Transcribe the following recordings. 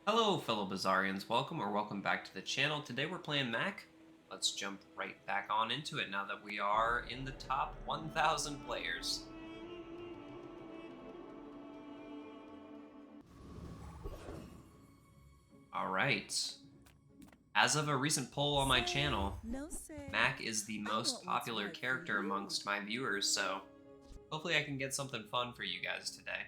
Hello, fellow Bazaarians. Welcome back to the channel. Today we're playing Mac. Let's jump right back on into it now that we are in the top 1,000 players. All right. As of a recent poll on my channel, Mac is the most popular character amongst my viewers, so hopefully I can get something fun for you guys today.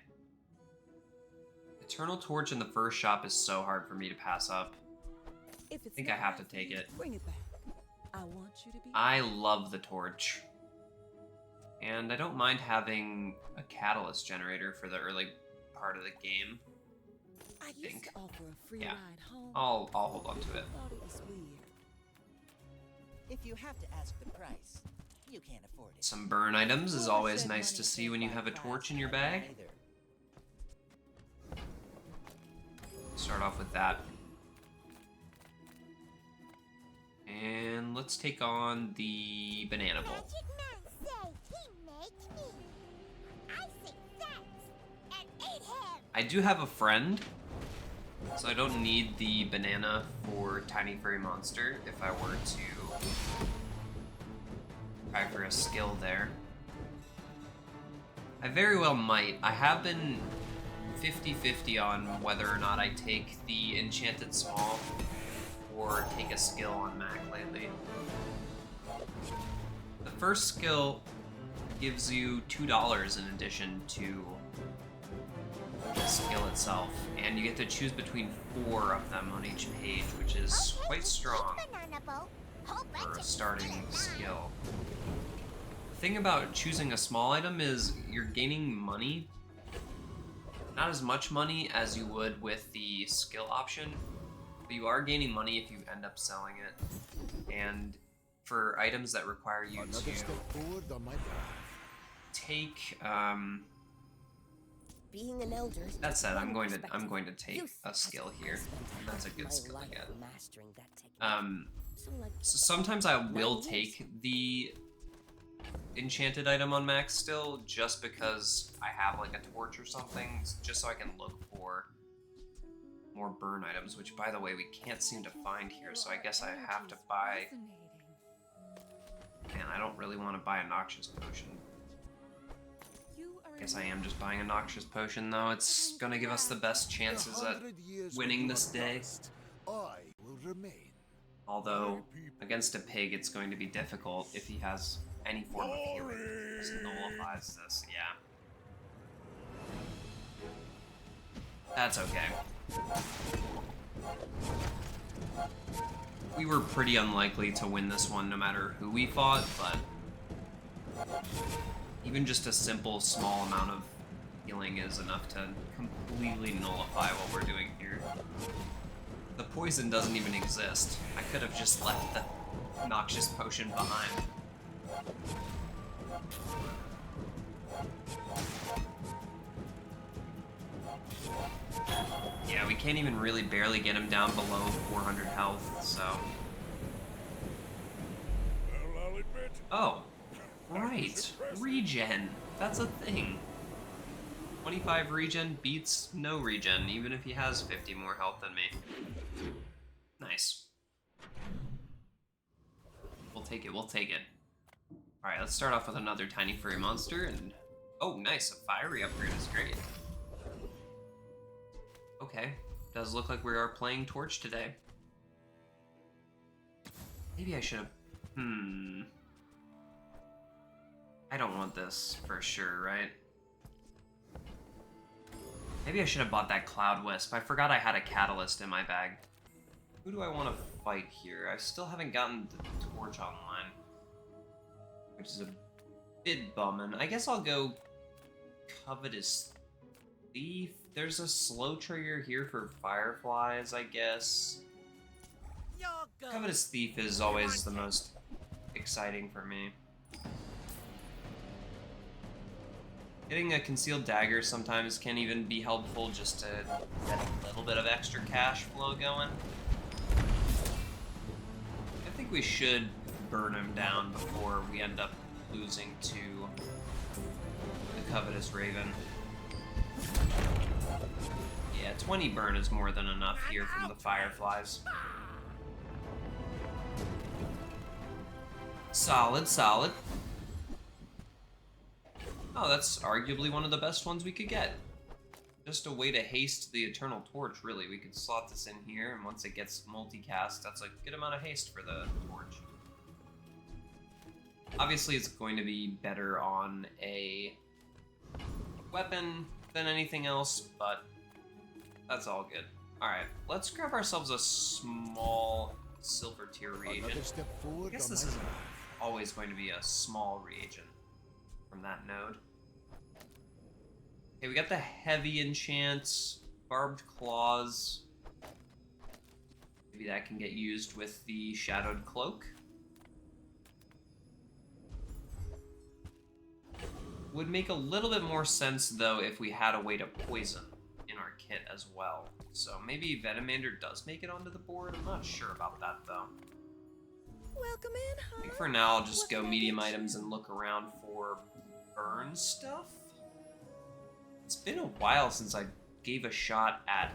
Eternal Torch in the first shop is so hard for me to pass up. I think I have to take it. Bring it back. I want you to be. I love the torch. And I don't mind having a catalyst generator for the early part of the game. I used to offer a free Yeah. ride home. I'll hold on to it. I thought it was weird. If you have to ask the price, you can't afford it. Some burn items is always nice to see when you have a torch in your bag. Start off with that. And let's take on the banana bowl. I do have a friend, so I don't need the banana for Tiny Furry Monster if I were to try for a skill there. I very well might. I have been 50-50 on whether or not I take the Enchanted Small or take a skill on Mac lately. The first skill gives you $2 in addition to the skill itself, and you get to choose between 4 of them on each page, which is quite strong for a starting skill. The thing about choosing a small item is you're gaining money. Not as much money as you would with the skill option, but you are gaining money if you end up selling it. And for items that require you to take, Being an elder. that said, I'm going to take a skill here. That's a good skill to get. So sometimes I will take the enchanted item on max still, just because I have like a torch or something, just so I can look for more burn items, which by the way we can't seem to find here, so I guess I have to buy. Man, I don't really want to buy a noxious potion. I guess I am just buying a noxious potion though. It's gonna give us the best chances at winning this day. Although against a pig it's going to be difficult if he has any form of healing. This nullifies this, yeah. That's okay. We were pretty unlikely to win this one no matter who we fought, but even just a simple small amount of healing is enough to completely nullify what we're doing here. The poison doesn't even exist. I could have just left the noxious potion behind. Yeah, we can't even really barely get him down below 400 health, so... Oh, right. Regen. That's a thing. 25 regen beats no regen, even if he has 50 more health than me. Nice. We'll take it, we'll take it. Alright, let's start off with another Tiny Furry Monster, and... Oh, nice, a fiery upgrade is great. Okay, does look like we are playing Torch today. Maybe I should have... I don't want this for sure, right? Maybe I should have bought that Cloud Wisp. I forgot I had a Catalyst in my bag. Who do I want to fight here? I still haven't gotten the Torch online, which is a bit bumming. I guess I'll go Covetous Thief. There's a slow trigger here for Fireflies, I guess. Covetous Thief is always the most exciting for me. Getting a concealed dagger sometimes can even be helpful just to get a little bit of extra cash flow going. I think we should burn him down before we end up losing to the Covetous Raven. Yeah, 20 burn is more than enough here from the fireflies. Solid, solid. Oh, that's arguably one of the best ones we could get. Just a way to haste the Eternal Torch, really. We could slot this in here, and once it gets multicast, that's a good amount of haste for the torch. Obviously, it's going to be better on a weapon than anything else, but that's all good. Alright, let's grab ourselves a small silver tier reagent. I guess this isn't always going to be a small reagent from that node. Okay, we got the heavy enchants, barbed claws. Maybe that can get used with the shadowed cloak. Would make a little bit more sense, though, if we had a way to poison in our kit as well. So maybe Venomander does make it onto the board? I'm not sure about that, though. Welcome in, I think huh? for now, I'll just What go can I medium get you? items and look around for burn stuff. It's been a while since I gave a shot at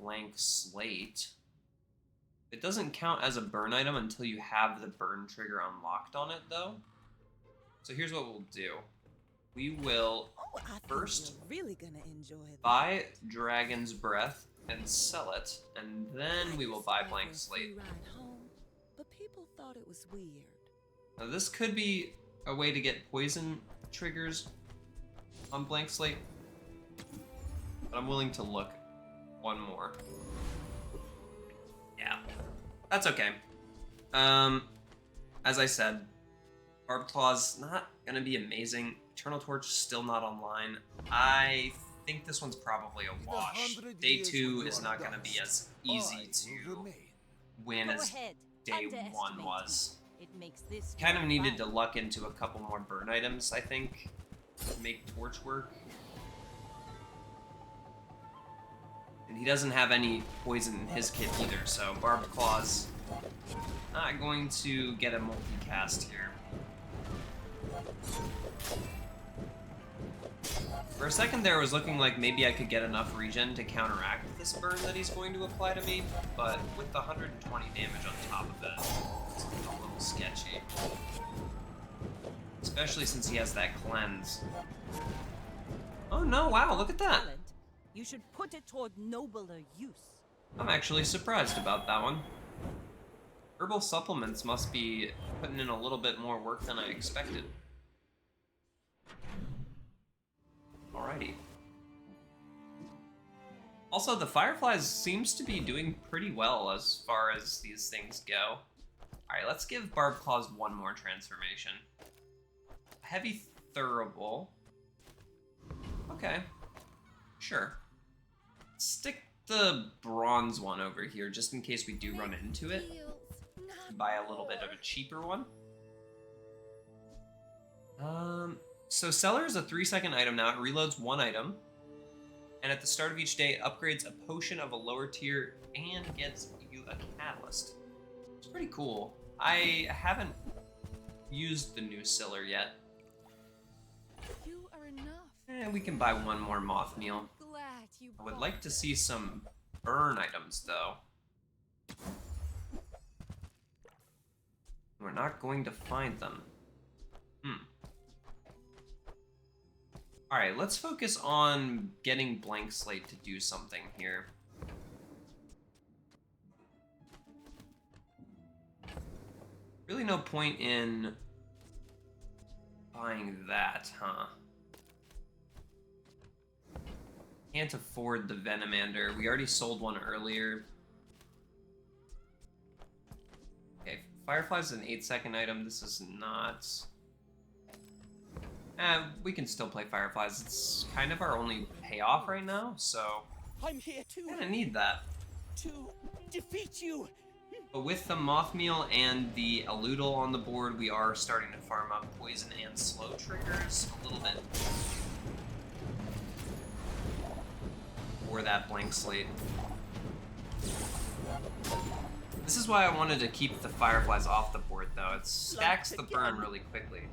Blank Slate. It doesn't count as a burn item until you have the burn trigger unlocked on it, though. So here's what we'll do. We will Oh, I think first you're really gonna enjoy that. buy Dragon's Breath and sell it, and then we will used buy to offer Blank a free Slate. ride home, but people thought it was weird. Now this could be a way to get poison triggers on Blank Slate, but I'm willing to look one more. Yeah, that's okay. As I said, Barbed Claw's not gonna be amazing. Eternal Torch still not online. I think this one's probably a wash. Day 2 is not gonna be as easy to win Go as ahead. Day 1 Underestimate was. It makes this Kind of more needed to fun. luck into a couple more burn items, I think, to make Torch work. And he doesn't have any poison in his kit either, so Barbed Claw's not going to get a multicast here. For a second there, it was looking like maybe I could get enough regen to counteract this burn that he's going to apply to me, but with the 120 damage on top of it, it's a little sketchy. Especially since he has that cleanse. Oh no, wow, look at that! Talent. You should put it toward nobler use. I'm actually surprised about that one. Herbal supplements must be putting in a little bit more work than I expected. Alrighty. Also, the Fireflies seems to be doing pretty well as far as these things go. Alright, let's give Barbed Claws one more transformation. Heavy Thurible. Okay. Sure. Stick the bronze one over here just in case we do run into it. Buy a little bit of a cheaper one. So Cellar is a 3-second item now. It reloads one item. And at the start of each day, it upgrades a potion of a lower tier and gets you a catalyst. It's pretty cool. I haven't used the new Cellar yet. You are enough. We can buy one more moth meal. Glad you I would brought like to it. see some burn items, though. We're not going to find them. Alright, let's focus on getting Blank Slate to do something here. Really no point in buying that, huh? Can't afford the Venomander. We already sold one earlier. Okay, Firefly's an 8-second item. This is not... we can still play Fireflies. It's kind of our only payoff right now, so... I'm here I need that. to defeat you. But with the Moth Meal and the Eludel on the board, we are starting to farm up poison and slow triggers a little bit. For that Blank Slate. This is why I wanted to keep the Fireflies off the board, though. It stacks the burn really quickly.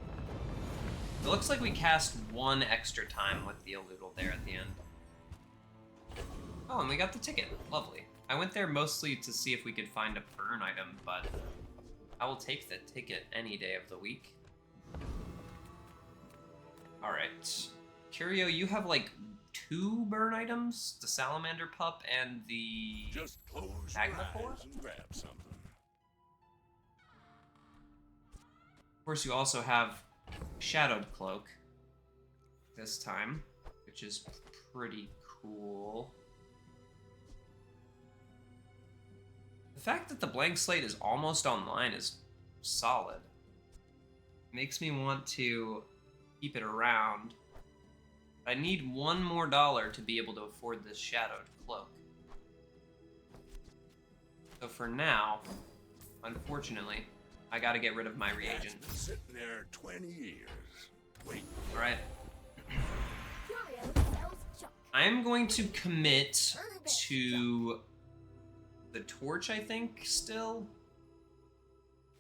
It looks like we cast one extra time with the Eludel there at the end. Oh, and we got the ticket. Lovely. I went there mostly to see if we could find a burn item, but I will take the ticket any day of the week. Alright. Curio, you have like 2 burn items? The salamander pup and the Just close your magnaphore? eyes and grab something. Of course, you also have shadowed cloak this time, which is pretty cool. The fact that the blank slate is almost online is solid. Makes me want to keep it around. I need $1 more to be able to afford this shadowed cloak. So for now, unfortunately, I gotta get rid of my reagent. That's been sitting there 20 years. Wait, Alright. I am going to commit to the torch, I think, still.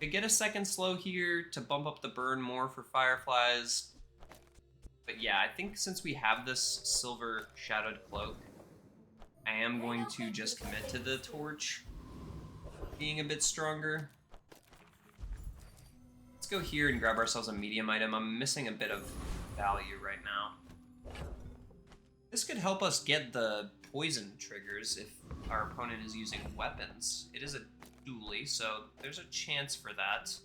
I get a second slow here to bump up the burn more for fireflies. But yeah, I think since we have this silver shadowed cloak, I am going to just commit to the torch being a bit stronger. Let's go here and grab ourselves a medium item. I'm missing a bit of value right now. This could help us get the poison triggers if our opponent is using weapons. It is a dually, so there's a chance for that.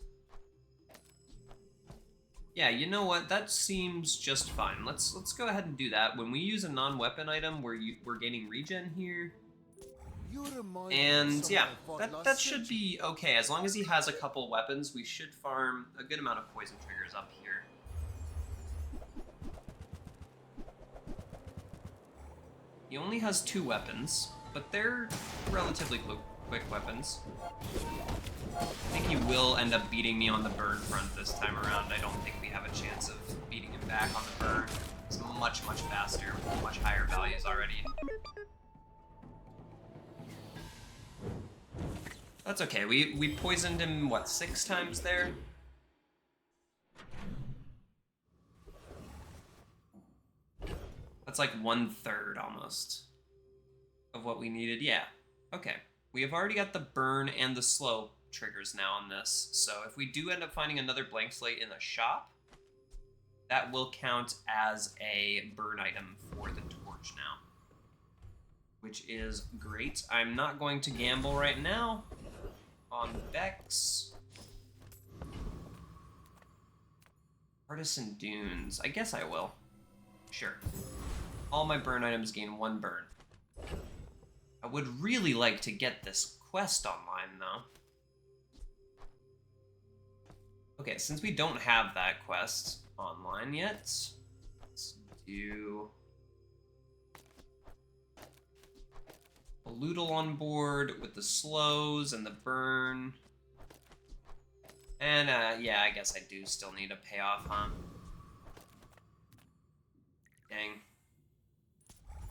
Yeah, you know what? That seems just fine. Let's go ahead and do that. When we use a non-weapon item, we're gaining regen here. And yeah, that should be okay. As long as he has a couple weapons, we should farm a good amount of poison triggers up here. He only has 2 weapons, but they're relatively quick weapons. I think he will end up beating me on the burn front this time around. I don't think we have a chance of beating him back on the burn. He's much, much faster with much higher values already. That's okay. We poisoned him, what, 6 times there? That's like 1/3 almost of what we needed. Yeah. Okay. We have already got the burn and the slow triggers now on this. So if we do end up finding another blank slate in the shop, that will count as a burn item for the torch now, which is great. I'm not going to gamble right now on Vex. Artisan Dunes. I guess I will. Sure. All my burn items gain 1 burn. I would really like to get this quest online, though. Okay, since we don't have that quest online yet, let's do a Loodle on board with the slows and the burn. And, yeah, I guess I do still need a payoff, huh? Dang.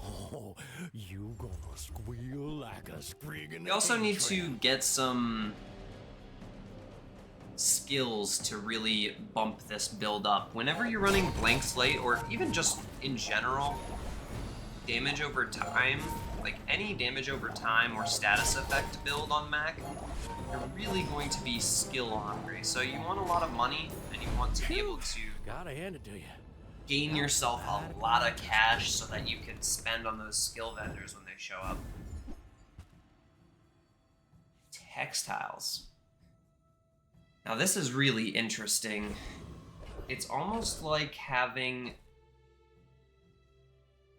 Oh, you gonna squeal like a sprig in We the also hay need trap. to get some skills to really bump this build up. Whenever you're running blank slate, or even just in general, damage over time, like any damage over time or status effect build on Mac, you're really going to be skill hungry. So you want a lot of money, and you want to be able to Gotta hand it to you. gain yourself a lot of cash so that you can spend on those skill vendors when they show up. Textiles. Now this is really interesting. It's almost like having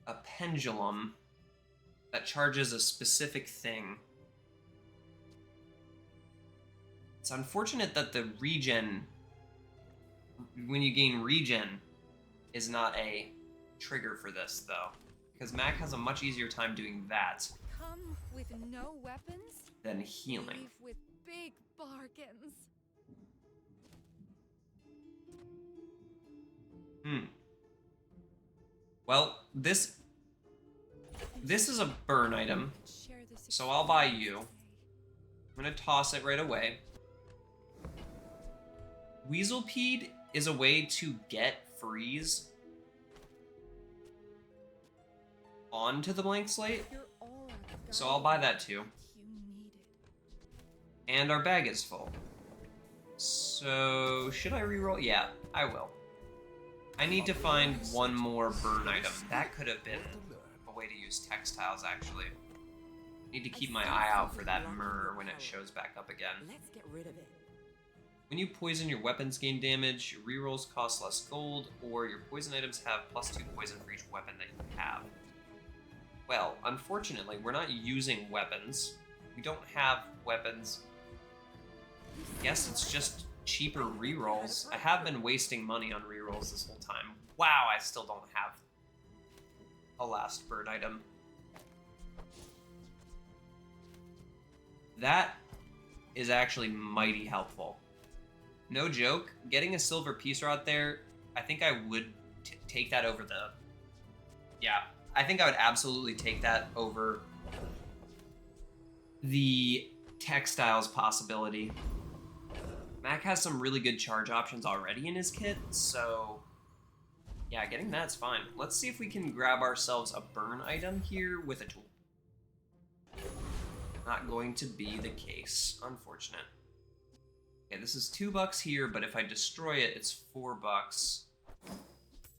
a pendulum that charges a specific thing. It's unfortunate that the regen, when you gain regen, is not a trigger for this, though. Because Mac has a much easier time doing that Come with no weapons, than healing. leave with big bargains. Well, this is a burn item, Share this so I'll buy experience you. today. I'm gonna toss it right away. Weaselpede is a way to get freeze onto the blank slate. Your aura So I'll buy that too. You needed. And our bag is full. So, should I reroll? Yeah, I will. I need to find one more burn item. That could have been a way to use textiles, actually. I need to keep my eye out for that myrrh when it shows back up again. Let's get rid of it. When you poison, your weapons gain damage, rerolls cost less gold, or your poison items have +2 poison for each weapon that you have. Well, unfortunately, we're not using weapons. We don't have weapons. Guess it's just cheaper rerolls. I have been wasting money on rerolls this whole time. Wow, I still don't have a last bird item. That is actually mighty helpful. No joke, getting a silver piece rod there, I think I would take that over the... Yeah, I think I would absolutely take that over the textiles possibility. Mac has some really good charge options already in his kit, so yeah, getting that's fine. Let's see if we can grab ourselves a burn item here with a tool. Not going to be the case, unfortunate. Okay, this is $2 here, but if I destroy it, it's $4.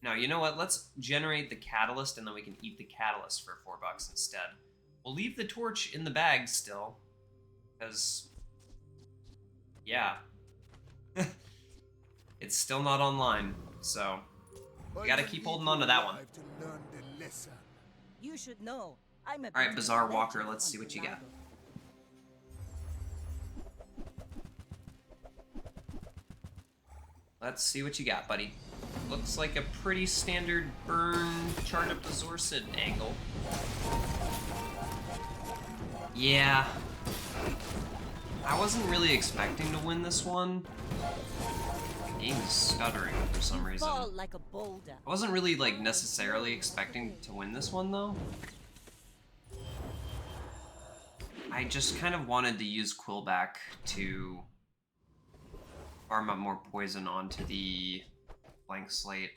Now, you know what? Let's generate the catalyst, and then we can eat the catalyst for $4 instead. We'll leave the torch in the bag still, because, yeah. It's still not online, so we gotta keep holding on to that one. You should know. I'm a Alright, Bazaar Walker, let's see what you got. Let's see what you got, buddy. Looks like a pretty standard burn charge up the Zorsid angle. Yeah. I wasn't really expecting to win this one. The game is stuttering for some reason. Fall like a boulder. I wasn't really, like, necessarily expecting to win this one, though. I just kind of wanted to use Quillback to farm up more poison onto the blank slate.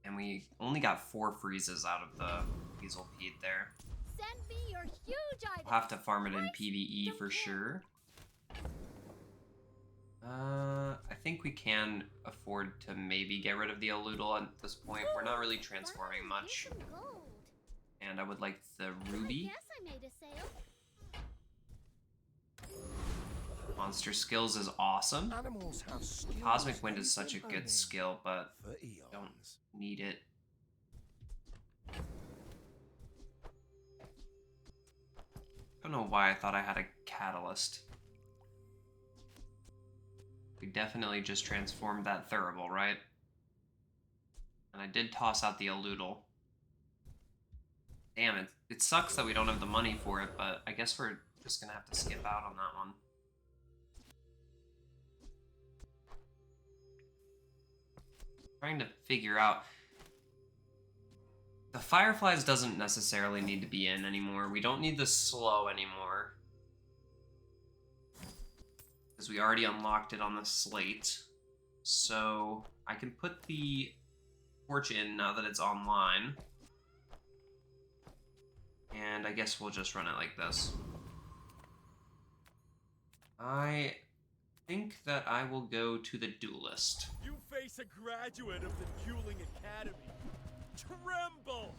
And we only got 4 freezes out of the Weasel Pete there. Send me your huge item. We'll have to farm it in PvE for sure. I think we can afford to maybe get rid of the Eludel at this point. We're not really transforming much. And I would like the Ruby. I made a sale. Monster Skills is awesome. Animals have skills Cosmic Wind is such a only good skill, but for don't eons. need it. Don't know why I thought I had a Catalyst. We definitely just transformed that Thurible, right? And I did toss out the Eludel. Damn it. It sucks that we don't have the money for it, but I guess we're just gonna have to skip out on that one. Trying to figure out... The Fireflies doesn't necessarily need to be in anymore. We don't need the Slow anymore. Because we already unlocked it on the slate. So I can put the Torch in now that it's online. And I guess we'll just run it like this. I think that I will go to the Duelist. You face a graduate of the Dueling Academy. Tremble!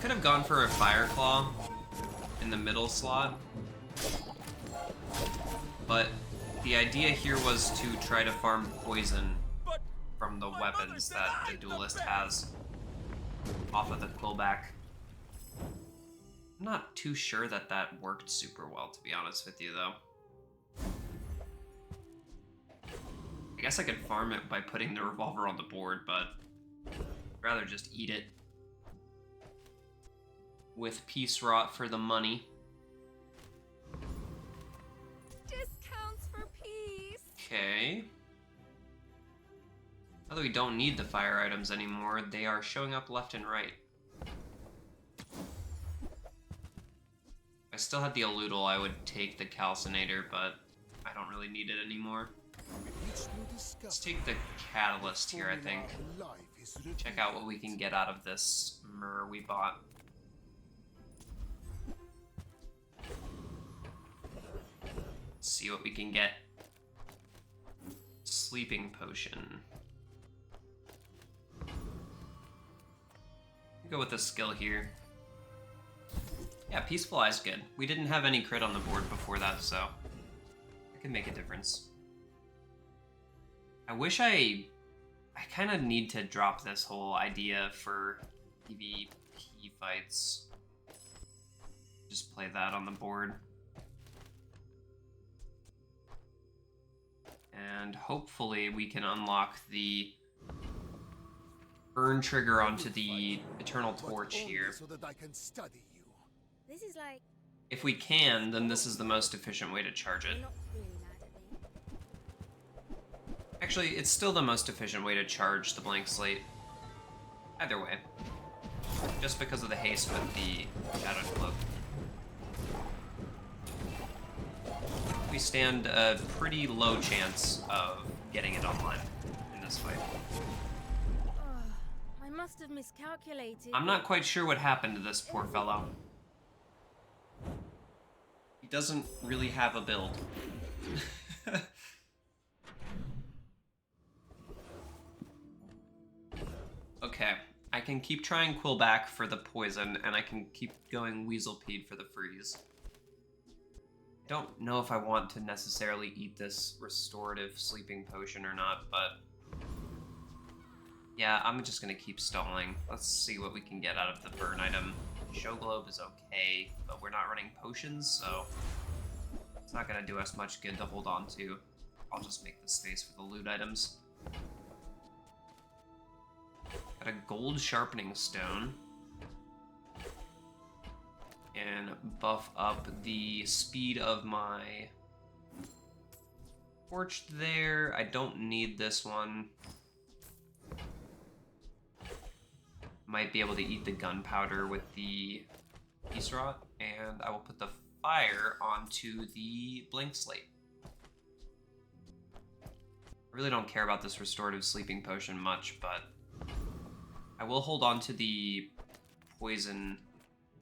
Could have gone for a Fire Claw in the middle slot. But the idea here was to try to farm poison from the weapons that the Duelist has off of the Quillback. I'm not too sure that that worked super well, to be honest with you, though. I guess I could farm it by putting the Revolver on the board, but I'd rather just eat it with Peace Rot for the money. Discounts for peace. Okay. Now that we don't need the fire items anymore, they are showing up left and right. If I still had the Eludel, I would take the Calcinator, but I don't really need it anymore. Let's take the Catalyst here, I think. Life is check out what we can get out of this myrrh we bought. See what we can get. Sleeping potion. Go with the skill here. Yeah, Peaceful Eye's good. We didn't have any crit on the board before that, so it could make a difference. I wish I kind of need to drop this whole idea for PvP fights. Just play that on the board. And hopefully we can unlock the burn trigger onto the Eternal Torch here. So that I can study you. This is like If we can, then this is the most efficient way to charge it. you're not really mad at me. Actually, it's still the most efficient way to charge the blank slate. Either way. Just because of the haste with the Shadowed Cloak. We stand a pretty low chance of getting it online in this fight. I must have miscalculated. I'm not quite sure what happened to this poor fellow. He doesn't really have a build. Okay, I can keep trying Quillback for the poison, and I can keep going Weaselpede for the freeze. I don't know if I want to necessarily eat this restorative sleeping potion or not, but yeah, I'm just gonna keep stalling. Let's see what we can get out of the burn item. Show Globe is okay, but we're not running potions, so it's not gonna do us much good to hold on to. I'll just make the space for the loot items. Got a gold sharpening stone. And buff up the speed of my torch there. I don't need this one. Might be able to eat the gunpowder with the Peace Rot, and I will put the fire onto the blank slate. I really don't care about this restorative sleeping potion much, but I will hold on to the poison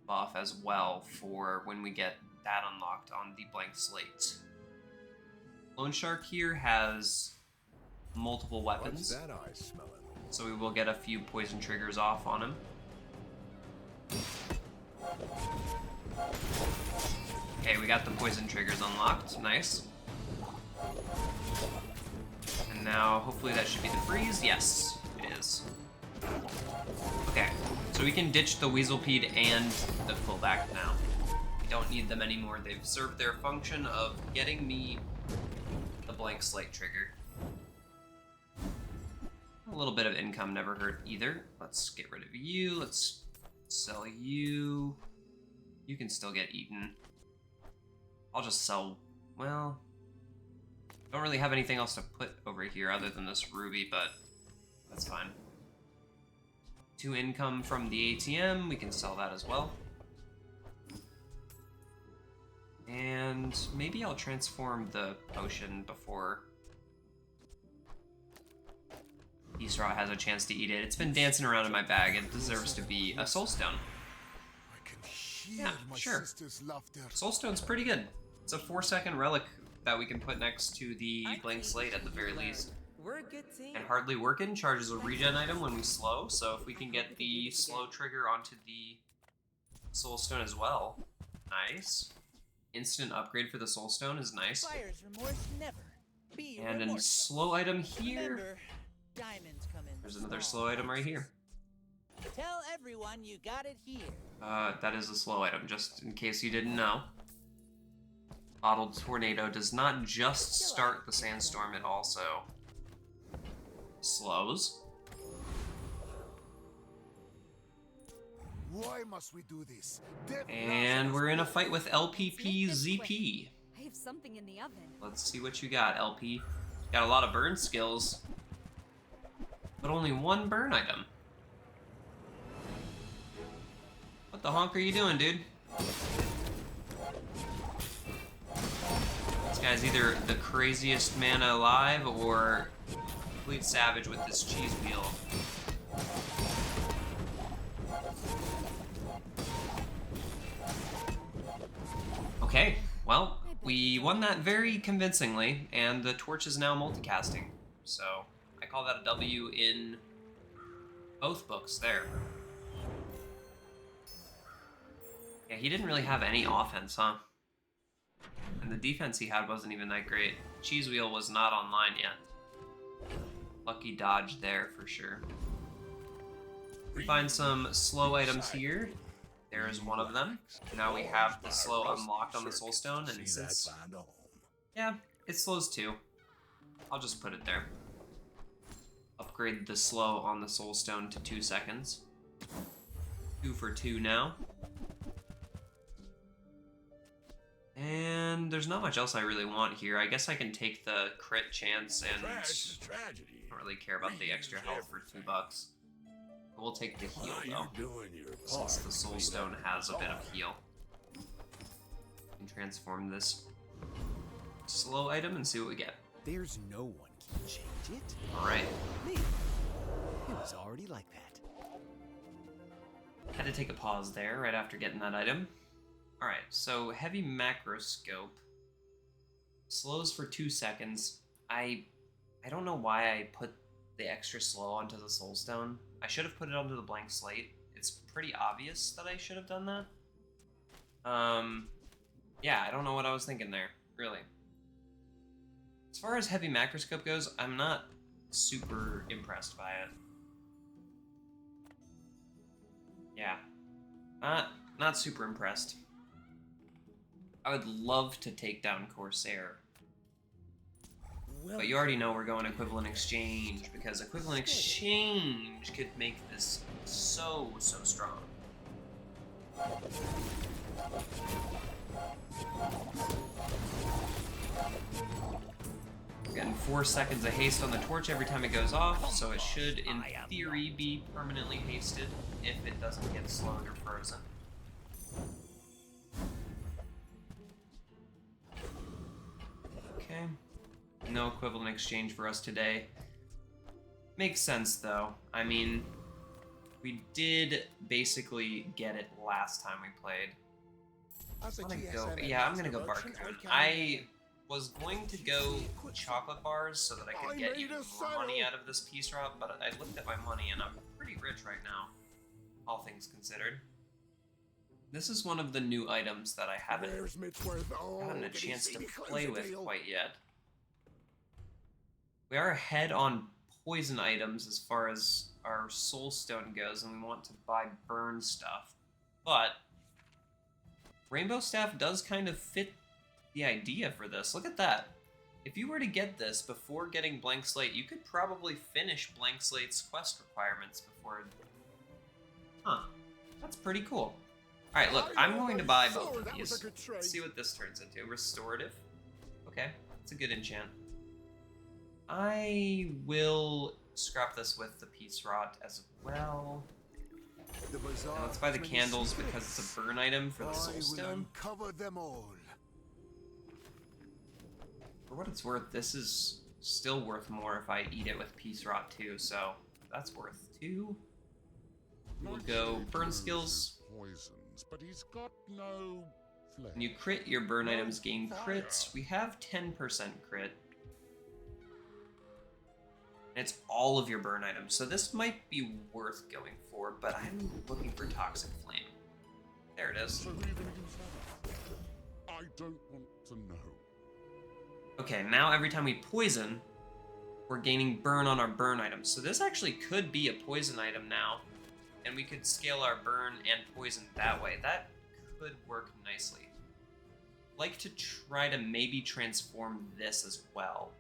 buff as well for when we get that unlocked on the blank slate. Lone Shark here has multiple weapons. What's that eye smelling? So we will get a few poison triggers off on him. Okay, we got the poison triggers unlocked. Nice. And now, hopefully that should be the freeze. Yes, it is. Okay, so we can ditch the Weaselpede and the Quillback now. We don't need them anymore. They've served their function of getting me the blank slate trigger. A little bit of income never hurt either. Let's get rid of you. Let's sell you. You can still get eaten. I'll just sell, well, don't really have anything else to put over here other than this ruby, but that's fine. 2 income from the ATM, we can sell that as well. And maybe I'll transform the potion before Peace Rot has a chance to eat it. It's been dancing around in my bag. It deserves to be a soulstone. I can hear Yeah, my sure. sister's laughter. Soulstone's pretty good. It's a 4-second relic that we can put next to the blank slate at the very least. We're a good team. And Hardly Workin' charges a regen item when we slow, so if we can get the slow trigger onto the soulstone as well. Nice. Instant upgrade for the soulstone is nice. Buyer's remorse never. Be And a remorseful. slow item here. Remember, diamonds come in There's another small slow item right here. Tell everyone you got it here. That is a slow item, just in case you didn't know. Bottled Tornado does not just start the sandstorm, it also slows. Why must we do this? And we're in a fight with LPP ZP. I have something in the oven. Let's see what you got, LP. Got a lot of burn skills, but only 1 burn item. What the honk are you doing, dude? This guy's either the craziest mana alive or complete savage with this cheese wheel. Okay, well, we won that very convincingly, and the torch is now multicasting. So, I call that a W in both books there. Yeah, he didn't really have any offense, huh? And the defense he had wasn't even that great. Cheese Wheel was not online yet. Lucky dodge there for sure. We find some slow items here. There is one of them. Now we have the slow unlocked on the Soul Stone, and since... Yeah, it slows too. I'll just put it there. Upgrade the slow on the Soul Stone to 2 seconds. 2 for 2 now. And there's not much else I really want here. I guess I can take the crit chance and I don't really care about the extra health for $2. We'll take the heal though, since the Soul Stone has a bit of heal. And transform this slow item and see what we get. There's no one can change it. Alright. Me. It was already like that. Had to take a pause there right after getting that item. Alright, so heavy macroscope. Slows for 2 seconds. I don't know why I put the extra slow onto the Soul Stone. I should have put it onto the blank slate. It's pretty obvious that I should have done that. Yeah, I don't know what I was thinking there, really. As far as heavy macroscope goes, I'm not super impressed by it. Yeah, not super impressed. I would love to take down Corsair. But you already know we're going equivalent exchange, because equivalent exchange could make this so strong. Getting 4 seconds of haste on the torch every time it goes off, so it should, in theory, be permanently hasted if it doesn't get slowed or frozen. Okay. No equivalent exchange for us today. Makes sense, though. I mean, we did basically get it last time we played. I'm gonna go Barcoon. I was going to go chocolate bars so that I could get even more money out of this piece drop, but I looked at my money and I'm pretty rich right now, all things considered. This is one of the new items that I haven't gotten a chance to play with quite yet. We are ahead on poison items as far as our Soul Stone goes, and we want to buy burn stuff. But Rainbow Staff does kind of fit the idea for this. Look at that. If you were to get this before getting Blank Slate, you could probably finish Blank Slate's quest requirements before... Huh. That's pretty cool. Alright, look, I'm going to buy both of these. Let's see what this turns into. Restorative. Okay, it's a good enchant. I will scrap this with the Peace Rot as well. Now let's buy the candles because it's a burn item for the Soul Stone. For what it's worth, this is still worth more if I eat it with Peace Rot too, so that's worth 2. We'll go burn skills. But he's got no flesh. When you crit, your burn items gain crits. We have 10% crit. And it's all of your burn items, so this might be worth going for, but I'm looking for Toxic Flame. There it is. So even himself. I don't want to know. Okay, now every time we poison, we're gaining burn on our burn items. So this actually could be a poison item now, and we could scale our burn and poison that way. That could work nicely. I'd like to try to maybe transform this as well,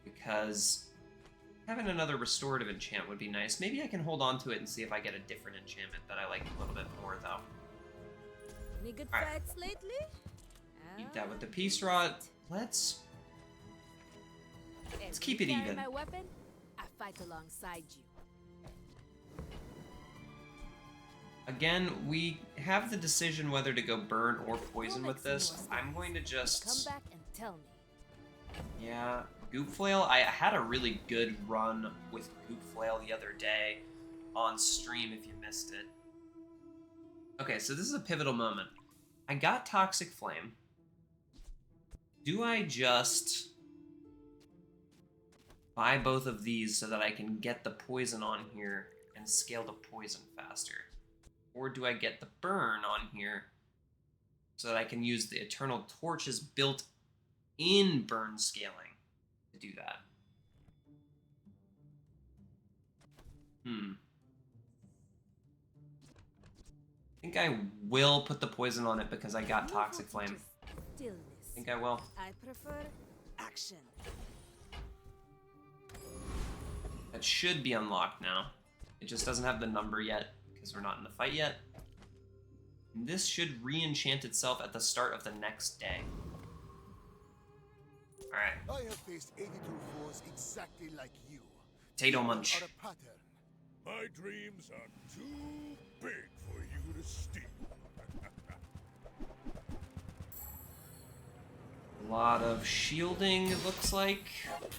because having another restorative enchant would be nice. Maybe I can hold on to it and see if I get a different enchantment that I like a little bit more, though. Any good Alright. fights lately? Eat that with the Peace Rod. Let's keep it even. My weapon, I fight alongside you. Again, we have the decision whether to go burn or poison with this. I'm going to just... Come back and tell me. Yeah, Goop Flail. I had a really good run with Goop Flail the other day on stream if you missed it. Okay, so this is a pivotal moment. I got Toxic Flame. Do I just buy both of these so that I can get the poison on here and scale the poison faster? Or do I get the burn on here so that I can use the Eternal Torch's built-in burn scaling to do that? I think I will put the poison on it because I got Toxic Flame. Stillness. I think I will. I prefer action. That should be unlocked now. It just doesn't have the number yet because we're not in the fight yet. And this should re-enchant itself at the start of the next day. Alright. I have faced 82 foes exactly like you. Potato Munch. Are a pattern. My dreams are too big for you to steal. A lot of shielding, it looks like,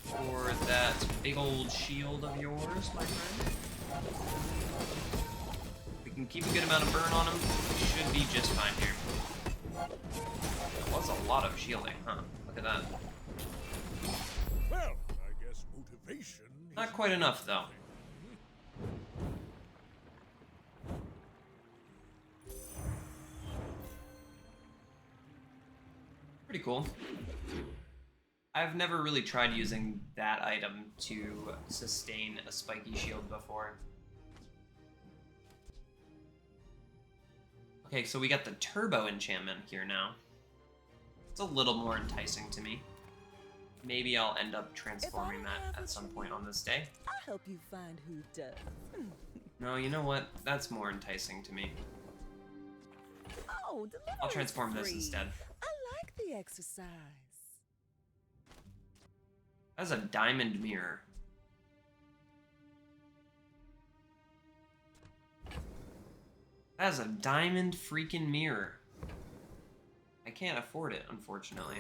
for that big old shield of yours, my friend. We can keep a good amount of burn on him. We should be just fine here. That was a lot of shielding, huh? Look at that. Well, I guess motivation. Not quite enough, though. Pretty cool. I've never really tried using that item to sustain a spiky shield before. Okay, so we got the turbo enchantment here now. It's a little more enticing to me. Maybe I'll end up transforming that at some point on this day. I'll help you find who does. No, you know what? That's more enticing to me. Oh, I'll transform this instead. I like the exercise. That's a diamond mirror. That is a diamond freaking mirror. I can't afford it, unfortunately.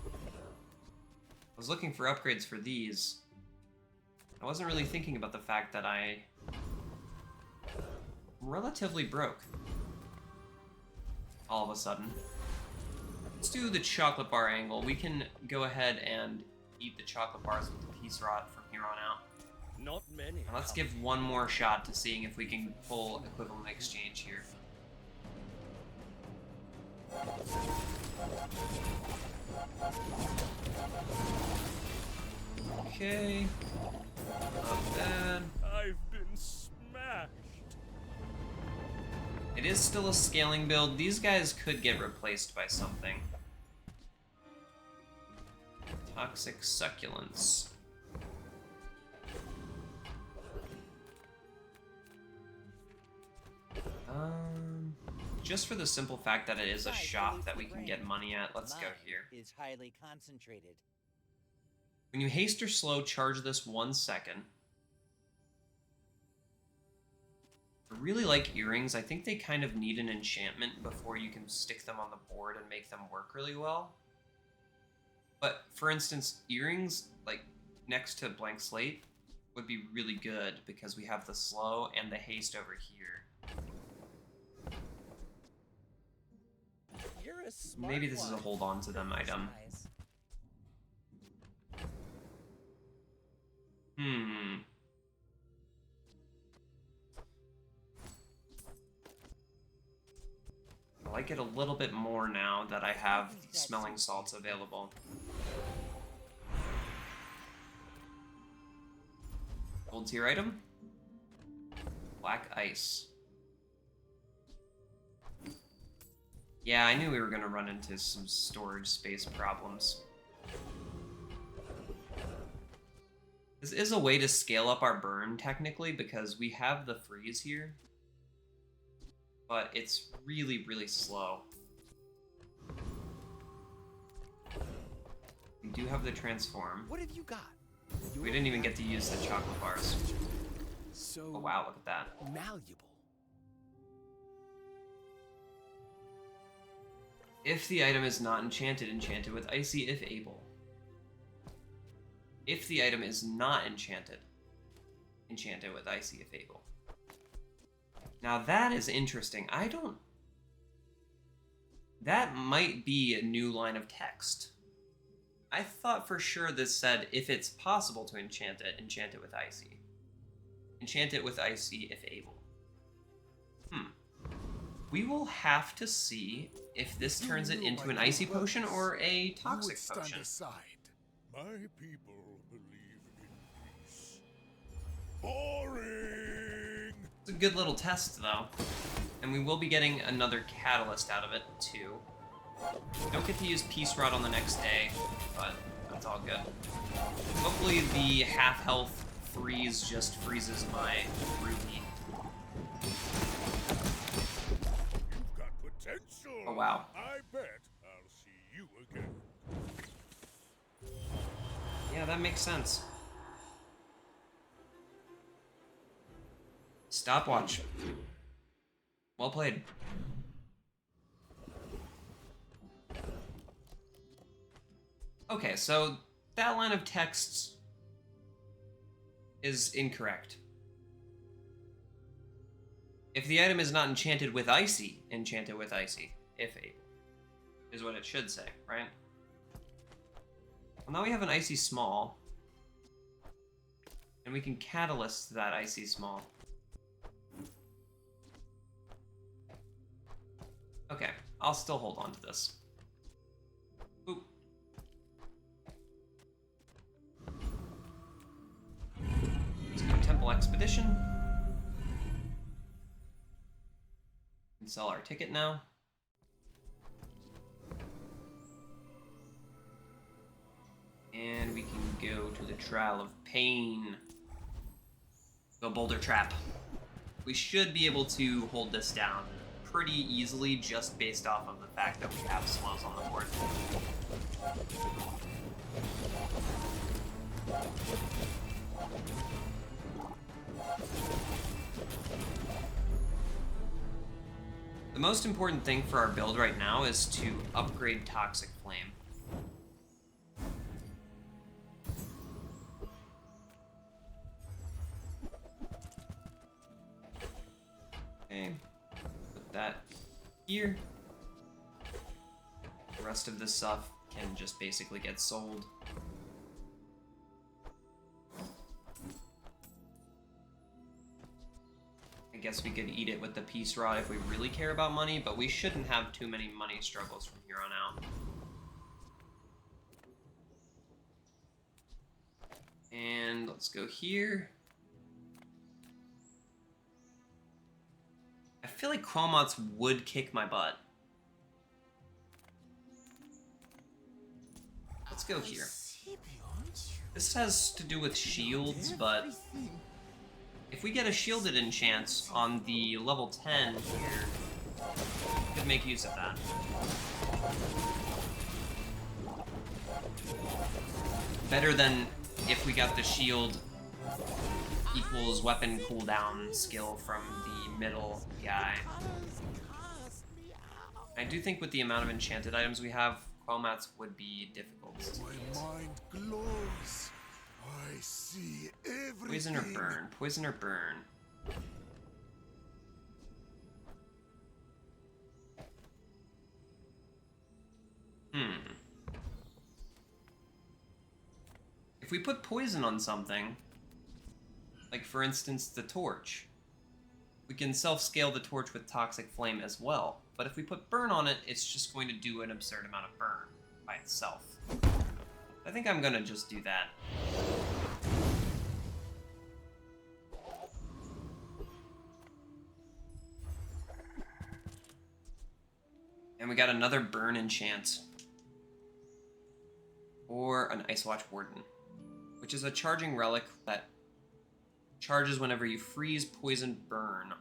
I was looking for upgrades for these. I wasn't really thinking about the fact that I'm relatively broke. All of a sudden. Let's do the chocolate bar angle. We can go ahead and eat the chocolate bars with the piece rot from here on out. Not many. Now let's give one more shot to seeing if we can pull equivalent exchange here. Okay. Not bad. I've been smashed. It is still a scaling build. These guys could get replaced by something. Toxic succulents. Just for the simple fact that it is a shop that we can get money at, let's go here. Is highly concentrated. When you haste or slow, charge this 1 second. I really like earrings. I think they kind of need an enchantment before you can stick them on the board and make them work really well. But, for instance, earrings, like, next to Blank Slate, would be really good because we have the slow and the haste over here. You're a smart Maybe this is a one. hold on to them item. I like it a little bit more now that I have the smelling salts available. Gold tier item. Black ice. Yeah, I knew we were gonna run into some storage space problems. This is a way to scale up our burn, technically, because we have the freeze here. But it's really, really slow. We do have the transform. What have you got? We didn't even get to use the chocolate bars. So Oh wow, look at that. malleable. If the item is not enchanted, enchant it with Icy if able. If the item is not enchanted, enchant it with Icy if able. Now that is interesting. That might be a new line of text. I thought for sure this said, if it's possible to enchant it with icy. Enchant it with icy if able. We will have to see if this turns it into an icy potion or a toxic potion. My people believe in peace. Boring! It's a good little test, though. And we will be getting another catalyst out of it, too. Don't get to use Peace Rod on the next day, but that's all good. Hopefully the half-health freeze just freezes my Ruby. You've got potential! Oh, wow. I bet I'll see you again. Yeah, that makes sense. Stopwatch. Well played. Okay, so that line of text is incorrect. If the item is not enchanted with icy, enchant it with icy, if able, is what it should say, right? Well, now we have an icy small, and we can catalyst that icy small. Okay, I'll still hold on to this. Oop. Let's go Temple Expedition. And sell our ticket now. And we can go to the Trial of Pain. Go Boulder Trap. We should be able to hold this down pretty easily just based off of the fact that we have slows on the board. The most important thing for our build right now is to upgrade Toxic Flame. Okay, put that here. The rest of this stuff can just basically get sold. I guess we could eat it with the Peace Rod if we really care about money, but we shouldn't have too many money struggles from here on out. And let's go here. I feel like Qualmots would kick my butt. Let's go here. This has to do with shields, but if we get a shielded enchant on the level 10 here, we could make use of that. Better than if we got the shield equals weapon cooldown skill from the middle guy. I do think with the amount of enchanted items we have, Quellmats would be difficult to get. My mind glows. I see everything. Poison or burn? Poison or burn? If we put poison on something, like for instance the torch, we can self-scale the torch with Toxic Flame as well. But if we put burn on it, it's just going to do an absurd amount of burn by itself. I think I'm gonna just do that. And we got another burn enchant. Or an Ice Watch Warden, which is a charging relic that charges whenever you freeze, poison, burn.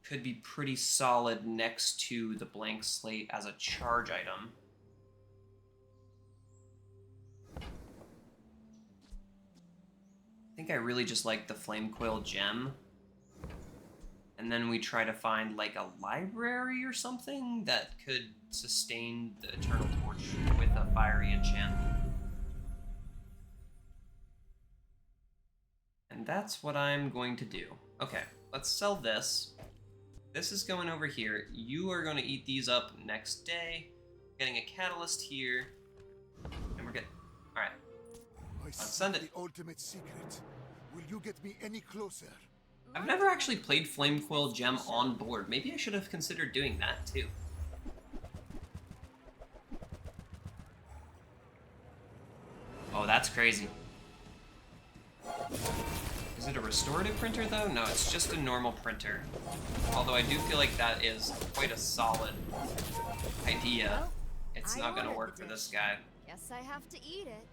Could be pretty solid next to the blank slate as a charge item. I think I really just like the Flame Coil gem. And then we try to find like a library or something that could sustain the Eternal Torch with a fiery enchant. And that's what I'm going to do. Okay, let's sell this. This is going over here. You are going to eat these up next day. Getting a catalyst here. And we're good. Alright. Let's send it. The ultimate secret. Will you get me any closer? I've never actually played Flame Coil Gem on board. Maybe I should have considered doing that too. Oh, that's crazy. Is it a restorative printer though? No, it's just a normal printer. Although I do feel like that is quite a solid idea. It's not gonna work for this guy. Guess I have to eat it.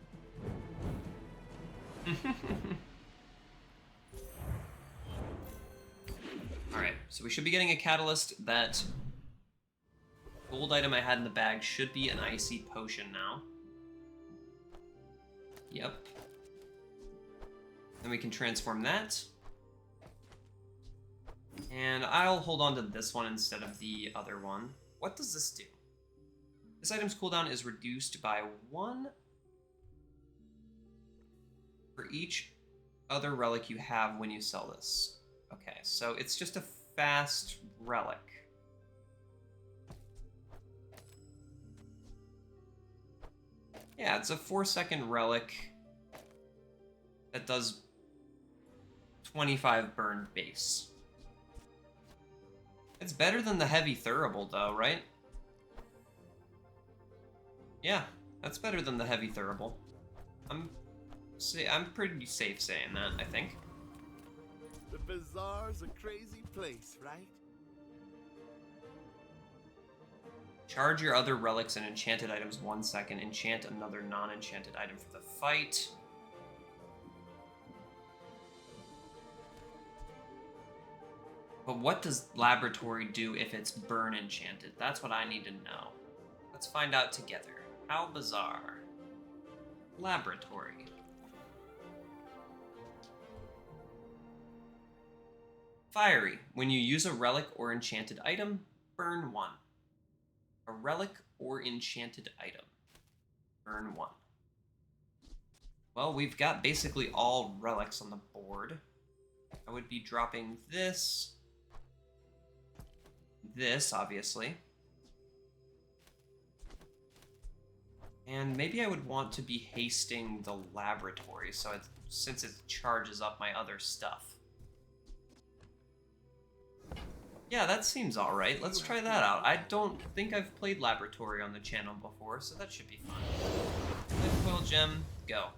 Alright, so we should be getting a catalyst. That gold item I had in the bag should be an icy potion now. Yep. Then we can transform that. And I'll hold on to this one instead of the other one. What does this do? This item's cooldown is reduced by 1 for each other relic you have when you sell this. Okay, so it's just a fast relic. Yeah, it's a 4-second relic that does 25 burn base. It's better than the heavy thurible though, right? Yeah, that's better than the heavy thurible. I'm pretty safe saying that, I think. The Bazaar's a crazy place, right? Charge your other relics and enchanted items 1 second. Enchant another non-enchanted item for the fight. But what does Laboratory do if it's burn enchanted? That's what I need to know. Let's find out together. How bizarre. Laboratory. Fiery. When you use a relic or enchanted item, burn 1. A relic or enchanted item. Burn 1. Well, we've got basically all relics on the board. I would be dropping this. This, obviously. And maybe I would want to be hasting the laboratory, so since it charges up my other stuff. Yeah, that seems alright. Let's try that out. I don't think I've played Laboratory on the channel before, so that should be fun. Flame Coil Gem, go.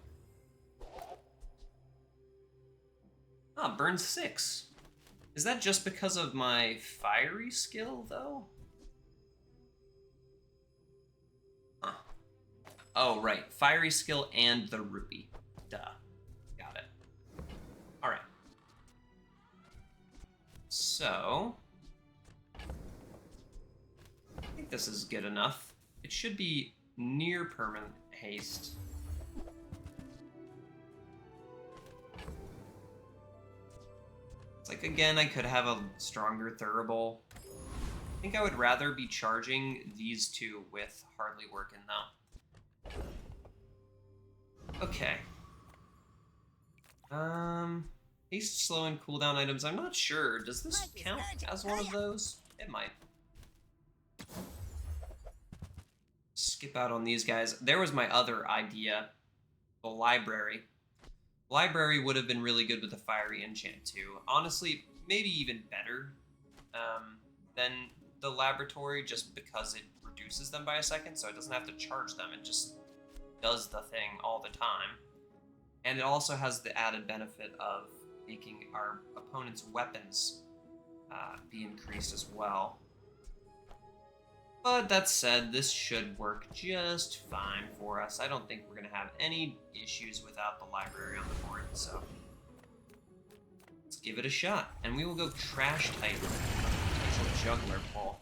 Ah, burn 6. Is that just because of my fiery skill, though? Huh. Oh, right. Fiery skill and the ruby. Duh. Got it. Alright. So... I think this is good enough. It should be near permanent haste. It's like, again, I could have a stronger thurible. I think I would rather be charging these two with hardly working, though. Okay. Haste, slow, and cooldown items. I'm not sure. Does this count as one of those? It might. Skip out on these guys. There was my other idea. The library. Library would have been really good with the fiery enchant too. Honestly, maybe even better than the laboratory, just because it reduces them by a second, so it doesn't have to charge them. It just does the thing all the time. And it also has the added benefit of making our opponent's weapons be increased as well. But that said, this should work just fine for us. I don't think we're going to have any issues without the library on the board, so let's give it a shot. And we will go trash type potential juggler pull.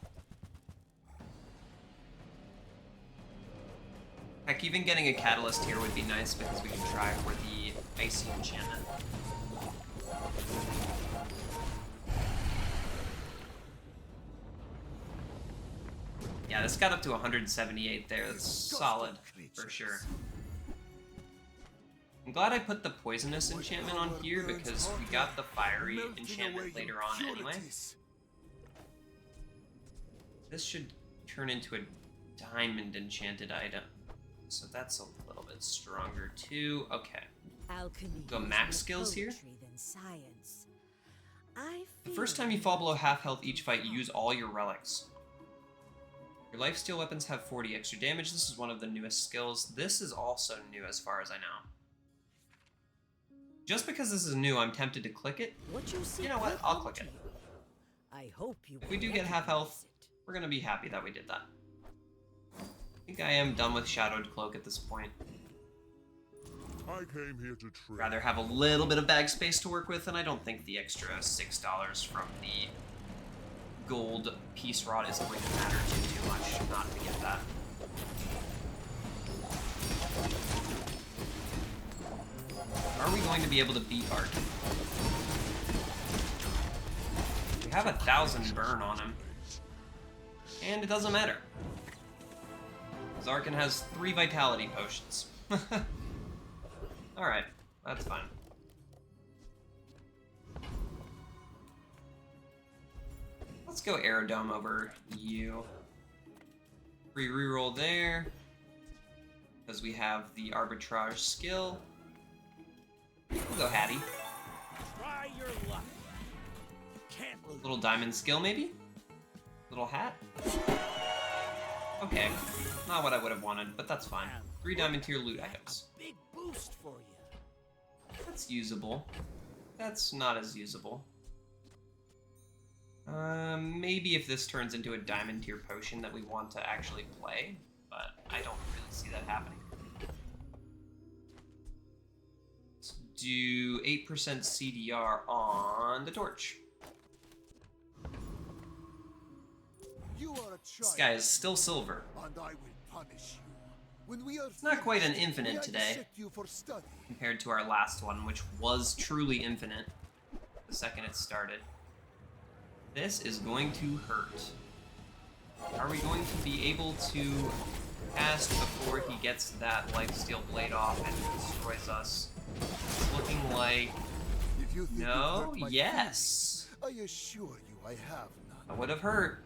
Heck, even getting a catalyst here would be nice because we can try for the icy enchantment. Yeah, this got up to 178 there. That's solid, for sure. I'm glad I put the poisonous enchantment on here because we got the fiery enchantment later on anyway. This should turn into a diamond enchanted item. So that's a little bit stronger too. Okay. Alchemy. Go is max more skills here. poetry than science. I The feel first time you fall below half health each fight, you use all your relics. Your lifesteal weapons have 40 extra damage. This is one of the newest skills. This is also new as far as I know. Just because this is new, I'm tempted to click it. what you see. You know what? I'll click it. I hope you. If we do get half health, we're gonna be happy that we did that. I think I am done with Shadowed Cloak at this point. I came here to trade. Rather have a little bit of bag space to work with, and I don't think the extra $6 from the gold piece rod is going to matter too much not to get that. Are we going to be able to beat Arkin? We have 1,000 burn on him. And it doesn't matter. Because Arkin has 3 vitality potions. Alright, that's fine. Let's go Aerodome over you. Free reroll there. Because we have the arbitrage skill. We'll go Hattie. Try your luck. Can't lose. Little diamond skill, maybe? Little hat? Okay. Not what I would have wanted, but that's fine. 3 diamond tier loot items. Big boost for you. That's usable. That's not as usable. Maybe if this turns into a diamond tier potion that we want to actually play, but I don't really see that happening. Let's do 8% CDR on the torch. You are a This child, guy is still silver. and I will punish you. When we are It's not quite an finished, infinite may I today. set you for study? Compared to our last one, which was truly infinite the second it started. This is going to hurt. Are we going to be able to cast before he gets that lifesteal blade off and destroys us? It's looking like... If you think you've No? hurt my Yes! feelings, I assure you I have none. That would have hurt.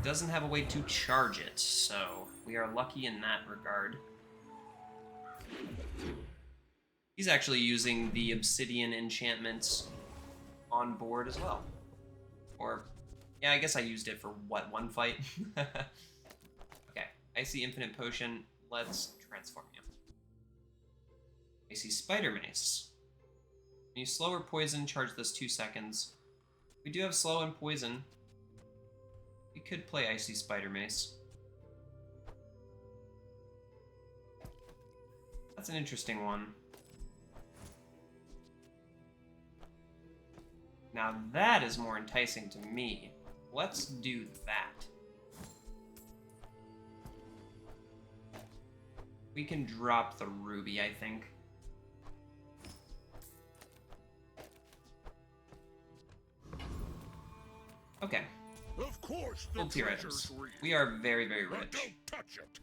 Doesn't have a way to charge it, so we are lucky in that regard. He's actually using the obsidian enchantments on board as well. Or, yeah, I guess I used it for, what, one fight? Okay, Icy Infinite Potion, let's transform you. Icy Spider Mace. When you slow or poison, charge this 2 seconds. We do have slow and poison. We could play Icy Spider Mace. That's an interesting one. Now that is more enticing to me. Let's do that. We can drop the ruby, I think. Okay. Of course, the Full tier treasure's items. real. We are very, very But rich. don't touch it.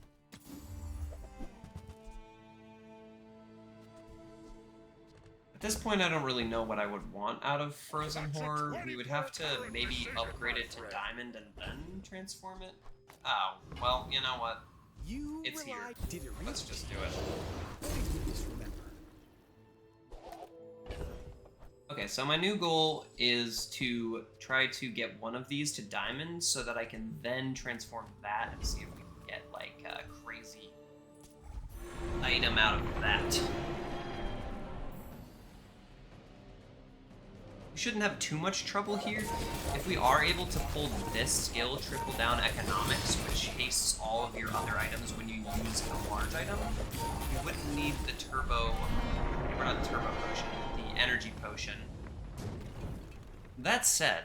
At this point, I don't really know what I would want out of Frozen Horror. We would have to maybe upgrade it to Diamond and then transform it. Oh, well, you know what? You It's here. relied- Did it really? Let's just do it. Please remember. Okay, so my new goal is to try to get one of these to Diamond so that I can then transform that and see if we can get, like, a crazy item out of that. We shouldn't have too much trouble here. If we are able to pull this skill, Trickle Down Economics, which hastes all of your other items when you use a large item, we wouldn't need the turbo, or not the turbo potion, the energy potion. That said,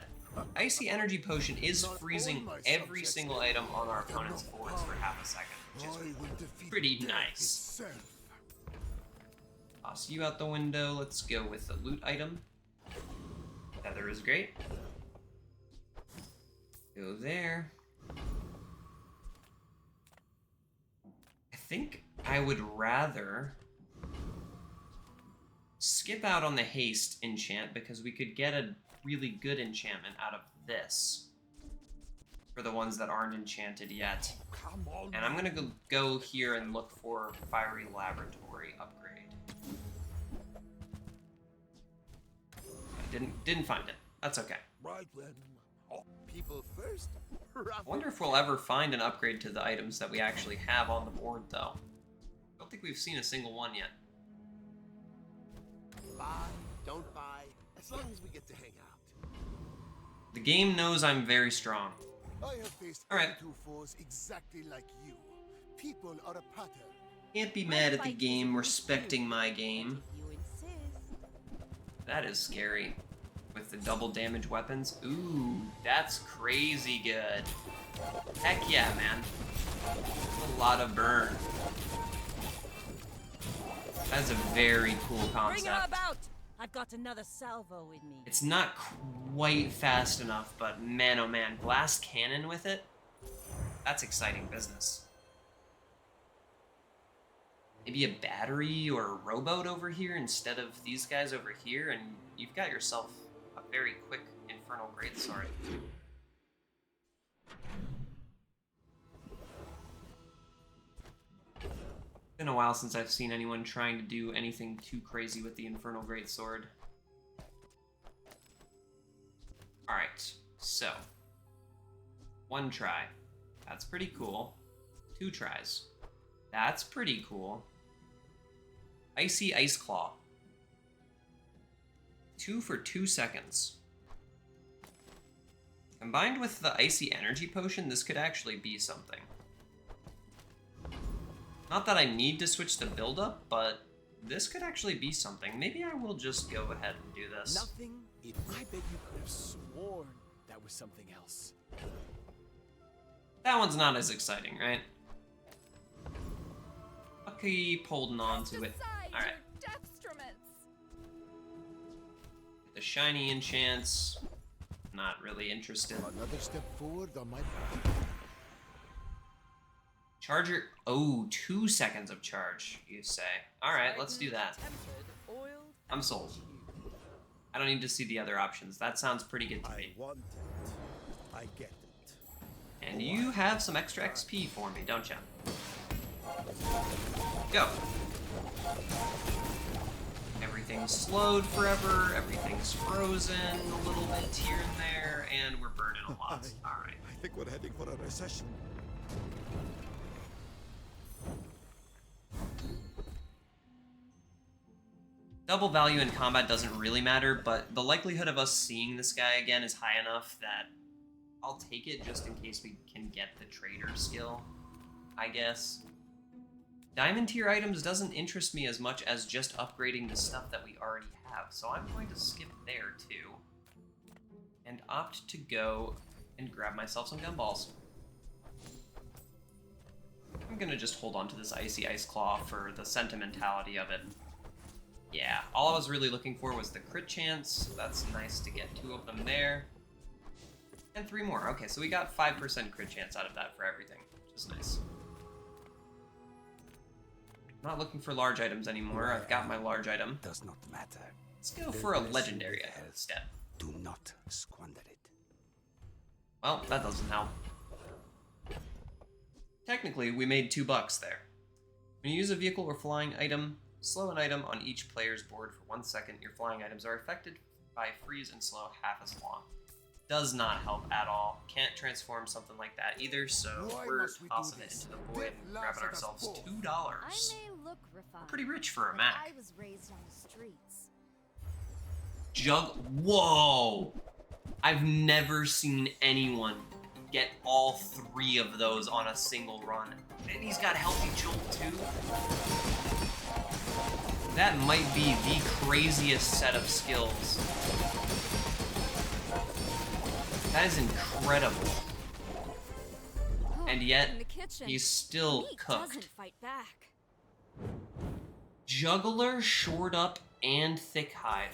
Icy Energy Potion is freezing every single item on our opponent's boards for half a second, which I is will defeat pretty death nice. itself. Toss you out the window. Let's go with the loot item. Feather is great. Go there. I think I would rather skip out on the haste enchant because we could get a really good enchantment out of this for the ones that aren't enchanted yet. Come on. And I'm gonna go here and look for Fiery Laboratory upgrade. I didn't find it. That's okay. Right then. Oh, people first. I wonder if we'll ever find an upgrade to the items that we actually have on the board, though. I don't think we've seen a single one yet. Buy, don't buy, as long as we get to hang out. The game knows I'm very strong. I have faced All right. two foes exactly like you. People are a pattern. Can't be mad at the game respecting my game. If you insist. That is scary. With the double damage weapons. Ooh, that's crazy good. Heck yeah, man. A lot of burn. That's a very cool Bring her concept. about! I've got another salvo in me. It's not quite fast enough, but man oh man, blast cannon with it? That's exciting business. Maybe a battery or a rowboat over here instead of these guys over here, and you've got yourself a very quick Infernal Greatsword. It's been a while since I've seen anyone trying to do anything too crazy with the Infernal Greatsword. Alright, so. 1 try. That's pretty cool. 2 tries. That's pretty cool. Icy Ice Claw. 2 for 2 seconds. Combined with the Icy Energy Potion, this could actually be something. Not that I need to switch the build-up, but this could actually be something. Maybe I will just go ahead and do this. Nothing. I bet you could have sworn that was something else. That one's not as exciting, right? I'll keep holding on to it. Alright. The shiny enchants. Not really interested. Another step forward on my Charger. Oh, 2 seconds of charge, you say. Alright, let's do that. I'm sold. I don't need to see the other options. That sounds pretty good to I me. want it. I get it. And you have some extra XP for me, don't you? Go. Everything's slowed forever, everything's frozen a little bit here and there, and we're burning a lot. Alright. I think we're heading for a recession. Double value in combat doesn't really matter, but the likelihood of us seeing this guy again is high enough that I'll take it just in case we can get the trader skill, I guess. Diamond tier items doesn't interest me as much as just upgrading the stuff that we already have, so I'm going to skip there too and opt to go and grab myself some gumballs. I'm gonna just hold on to this Icy Ice Claw for the sentimentality of it. Yeah, all I was really looking for was the crit chance. That's nice to get 2 of them there. And 3 more. Okay, so we got 5% crit chance out of that for everything, which is nice. Not looking for large items anymore. I've got my large item. Does not matter. Let's go for a legendary item instead. Do not squander it. Well, that doesn't help. Technically, we made $2 there. When you use a vehicle or flying item, slow an item on each player's board for 1 second. Your flying items are affected by freeze and slow half as long. Does not help at all. Can't transform something like that either, so Why we're must we do tossing it this? into the void and grabbing ourselves $2. I may look refined. Pretty rich for a but Mac. I was raised on the streets. Whoa! I've never seen anyone get all 3 of those on a single run. And he's got Healthy Jolt too. That might be the craziest set of skills. That is incredible. And yet, In the kitchen, he's still meat cooked. doesn't fight back. Juggler, Shored Up, and Thick Hide.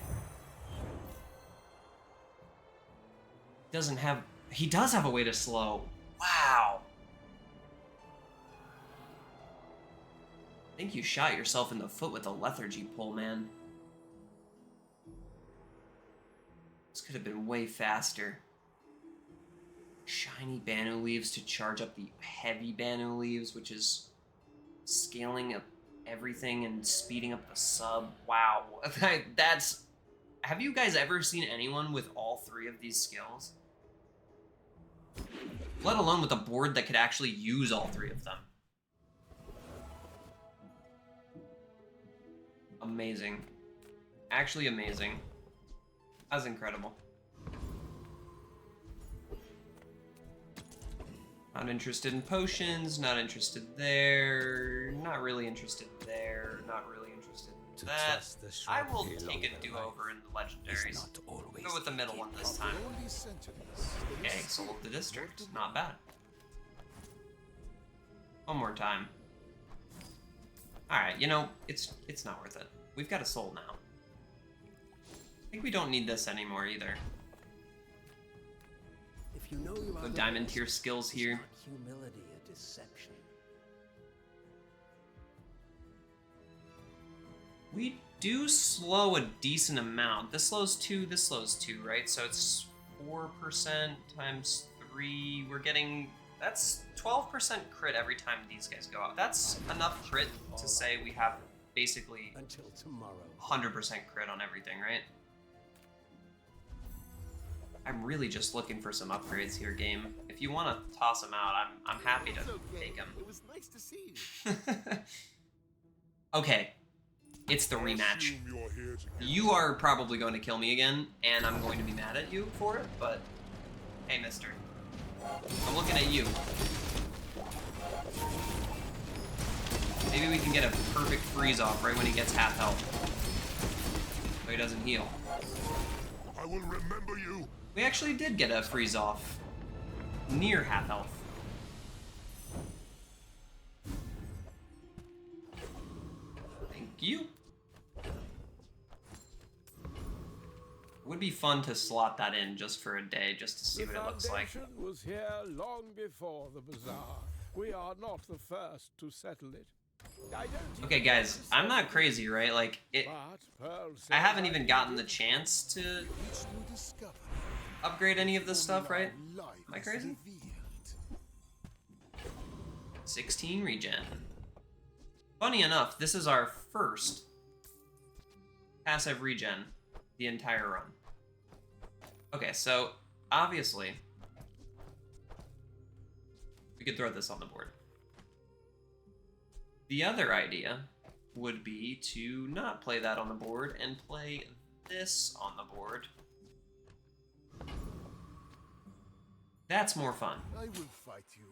Doesn't have... He does have a way to slow. Wow. I think you shot yourself in the foot with a lethargy pull, man. could have been way faster. Shiny Banu leaves to charge up the heavy Banu leaves, which is scaling up everything and speeding up the sub. Wow. That's... Have you guys ever seen anyone with all 3 of these skills? Let alone with a board that could actually use all 3 of them. Amazing. Actually amazing. That was incredible. Not interested in potions, not interested there, not really interested there, not really interested in that. I will take a do-over in the legendaries. Go with the middle one this time. Okay, sold the district. Not bad. One more time. Alright, you know, it's not worth it. We've got a soul now. I think we don't need this anymore either. If you know you are So the diamond best, tier skills is here. not humility a deception? We do slow a decent amount. This slows 2, this slows 2, right? So it's 4% times 3. We're getting... That's 12% crit every time these guys go out. That's enough crit to say we have basically Until tomorrow. 100% crit on everything, right? I'm really just looking for some upgrades here, game. If you want to toss them out, I'm happy to take them. It was nice to see you. Okay, it's the rematch. Assume you're here to get You are probably going to kill me again, and I'm going to be mad at you for it, but hey, mister. I'm looking at you. Maybe we can get a perfect freeze off right when he gets half health. So he doesn't heal. I will remember you. We actually did get a freeze off. Near half health. Thank you. Would be fun to slot that in just for a day, just to see what it looks like. foundation was here long before the bazaar. We are not the first to settle it. I don't Okay, guys, I'm not crazy, right? Like, but Pearl I says haven't I even gotten the chance to Each new discovery, upgrade any of this stuff, right? life Am I is crazy? revealed. 16 regen. Funny enough, this is our first passive regen the entire run. Okay, so obviously we could throw this on the board. The other idea would be to not play that on the board and play this on the board. That's more fun. I will fight you,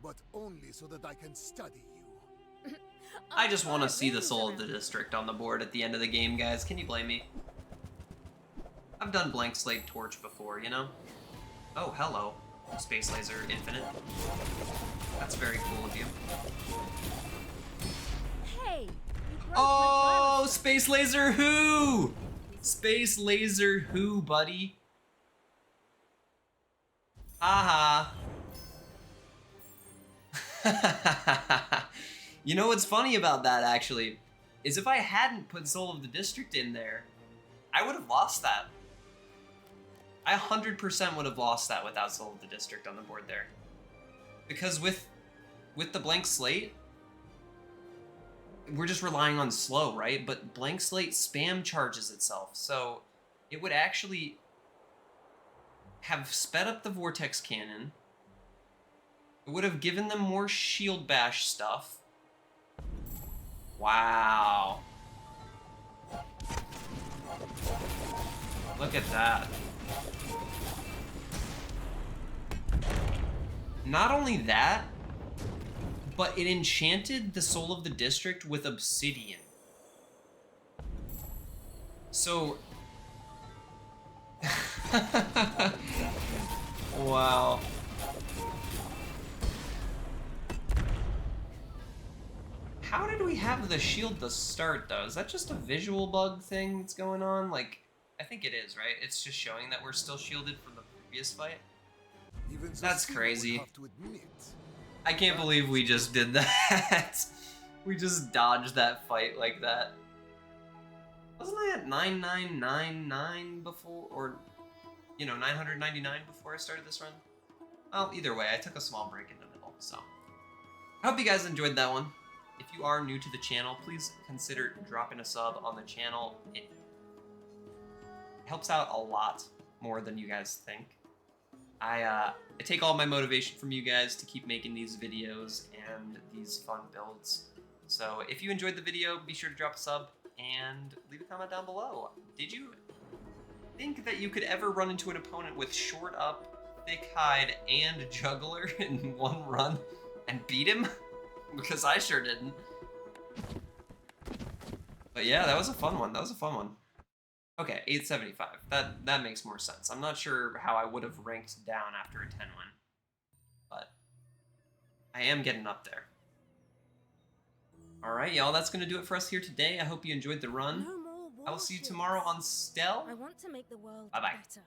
but only so that I can study you. I just want to see the soul of the district on the board at the end of the game, guys. Can you blame me? I've done blank slate torch before, you know? Oh, hello. Space laser infinite. That's very cool of you. Hey, you broke my Oh, gyroscope. space laser who? Space laser who, buddy? Haha. You know what's funny about that, actually, is if I hadn't put Soul of the District in there, I would have lost that. I 100% would have lost that without Soul of the District on the board there. Because with the blank slate, we're just relying on slow, right? But blank slate spam charges itself, so it would actually have sped up the vortex cannon. It would have given them more shield bash stuff. Wow. Look at that. Not only that, but it enchanted the Soul of the District with obsidian. So... wow. How did we have the shield to start, though? Is that just a visual bug thing that's going on? Like, I think it is, right? It's just showing that we're still shielded from the previous fight. Even That's Zosima would crazy. have to admit. I can't believe we just did that. We just dodged that fight like that. Wasn't I at 9999 before? Or you know, 999 before I started this run. Well, either way, I took a small break in the middle, so. I hope you guys enjoyed that one. If you are new to the channel, please consider dropping a sub on the channel. It helps out a lot more than you guys think. I take all my motivation from you guys to keep making these videos and these fun builds. So if you enjoyed the video, be sure to drop a sub and leave a comment down below. Did you think that you could ever run into an opponent with short up, thick hide, and juggler in one run and beat him? Because I sure didn't. But yeah, that was a fun one. That was a fun one. Okay, 875. That makes more sense. I'm not sure how I would have ranked down after a 10 win, but I am getting up there. Alright, y'all, that's going to do it for us here today. I hope you enjoyed the run. No more I will see you warships. tomorrow on Stell. I want to make the world Bye-bye. better.